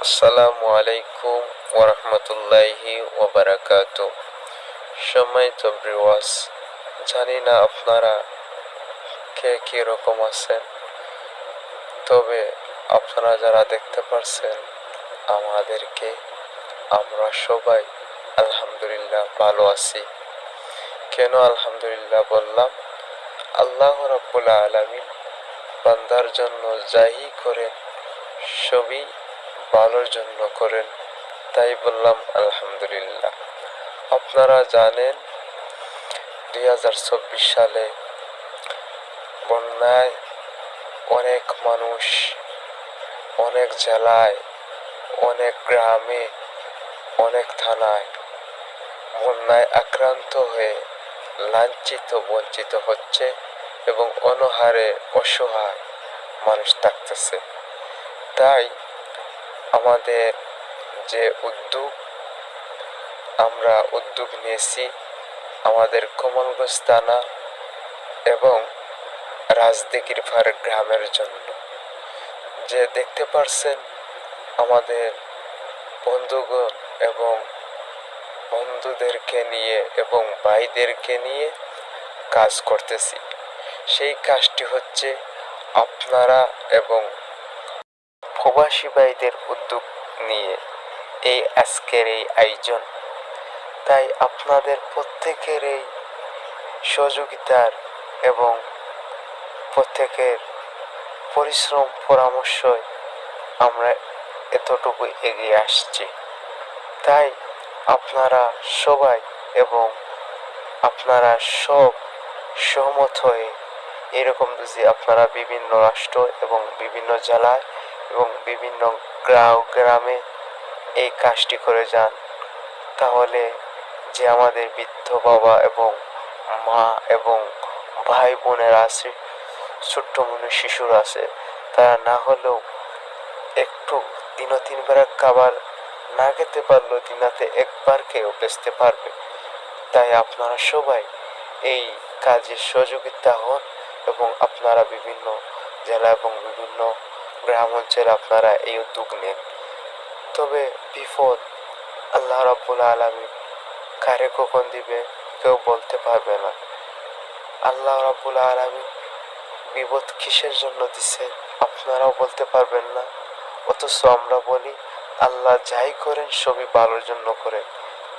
আসসালামু আলাইকুম ওরহমতুল্লাহি ওবারাকাতু। সম্মানিত ভিউয়ার্স, জানি না আপনারা কে কি রকম আছেন, তবে আপনারা যারা দেখতে পারছেন আমাদেরকে, আমরা সবাই আলহামদুলিল্লাহ ভালো আছি। কেন আলহামদুলিল্লাহ বললাম? আল্লাহ রাব্বুল আলামিন বান্দার জন্য যাই করেন সবই ভালোর জন্য করেন, তাই বললাম আলহামদুলিল্লাহ। আপনারা জানেন 2024 সালে বন্যায় অনেক মানুষ অনেক জেলায়, অনেক গ্রামে, অনেক থানায় বন্যায় আক্রান্ত হয়ে লাঞ্ছিত বঞ্চিত হচ্ছে এবং অনাহারে অসহায় মানুষ থাকতেছে। তাই আমাদের যে আমরা উদ্যোগ নিয়েছি আমাদের কমলগঞ্জ থানা এবং রাজদিঘির পাড় গ্রামের জন্য, যে দেখতে পারছেন আমাদের বন্ধুগণ এবং বন্ধুদেরকে নিয়ে এবং ভাইদেরকে নিয়ে কাজ করতেছি। সেই কাজটি হচ্ছে আপনারা এবং প্রবাসী ভাইদের উদ্যোগ নিয়ে এই আজকের এই আয়োজন। তাই আপনাদের প্রত্যেকের এই সহযোগিতার এবং প্রত্যেকের পরিশ্রম পরামর্শই আমরা এতটুকু এগিয়ে আসছি। তাই আপনারা সবাই এবং আপনারা সব সহমত হয়ে এরকম যদি আপনারা বিভিন্ন রাষ্ট্র এবং বিভিন্ন জেলায় এবং বিভিন্ন গ্রামে এই কাজটি করে যান, তাহলে যে আমাদের বৃদ্ধ বাবা এবং মা এবং ভাই বোনেরা আছে, ছোট্ট মনে শিশুরা আছে, তারা না হলেও একটু দিনও 3 বেলা খাবার না খেতে পারলেও দিনাতে একবার খেয়েও বেঁচতে পারবে। তাই আপনারা সবাই এই কাজে সহযোগিতা হন এবং আপনারা বিভিন্ন জেলা এবং বিভিন্ন গ্রাম অঞ্চলে আপনারা এই উদ্যোগ নেন। তবে বিপদ আল্লাহ রাব্বুল আলামিন কারে কখন দিবে কেউ বলতে পারবে না। আল্লাহ রাব্বুল আলামিন বিপদ কিসের জন্য দিছে আপনারাও বলতে পারবেন না, অথচ আমরা বলি আল্লাহ যাই করেন সবই ভালোর জন্য করেন।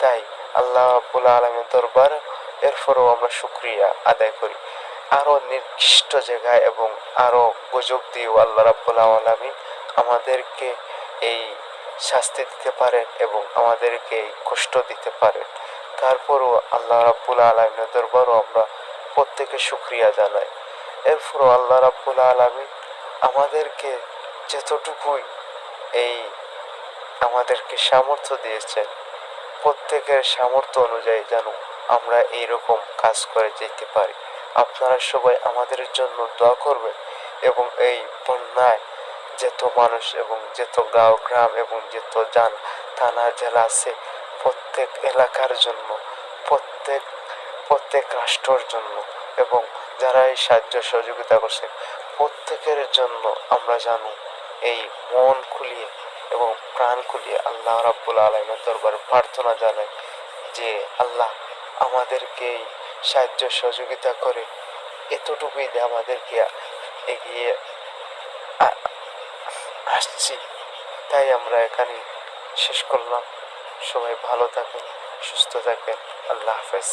তাই আল্লাহ রাব্বুল আলামিনের দরবার এরপরেও আমরা শুকরিয়া আদায় করি। আরো নির্দিষ্ট জায়গায় এবং আরো সুযোগ দিয়েও আল্লাহ রাব্বুল আলামিন আমাদেরকে এই শাস্তি দিতে পারেন এবং আমাদেরকে এই কষ্ট দিতে পারেন। তারপরও আল্লাহ রাব্বুল আলামিনের দরবারও আমরা প্রত্যেকে শুকরিয়া জানাই। এরপরও আল্লাহ রাব্বুল আলামিন আমাদেরকে যতটুকুই এই আমাদেরকে সামর্থ্য দিয়েছেন, প্রত্যেকের সামর্থ্য অনুযায়ী যেন আমরা এইরকম কাজ করে যেতে পারি। আপনারা সবাই আমাদের জন্য দোয়া করবেন এবং এই বন্যায় যত মানুষ এবং যত গাঁও গ্রাম এবং যত থানা জেলা আছে প্রত্যেক এলাকার জন্য, প্রত্যেক প্রত্যেক রাষ্ট্রের জন্য এবং যারা এই সাহায্য সহযোগিতা করছেন প্রত্যেকের জন্য আমরা জানো এই মন খুলিয়ে এবং প্রাণ খুলিয়ে আল্লাহ রাব্বুল আলামিনের দরবারে প্রার্থনা জানাই যে আল্লাহ আমাদেরকে এই সাহায্য সহযোগিতা করে এতটুকুই দিয়ে আমাদেরকে এগিয়ে আসছি। তাই আমরা এখানে শেষ করলাম। সবাই ভালো থাকেন, সুস্থ থাকেন। আল্লাহ হাফেজ।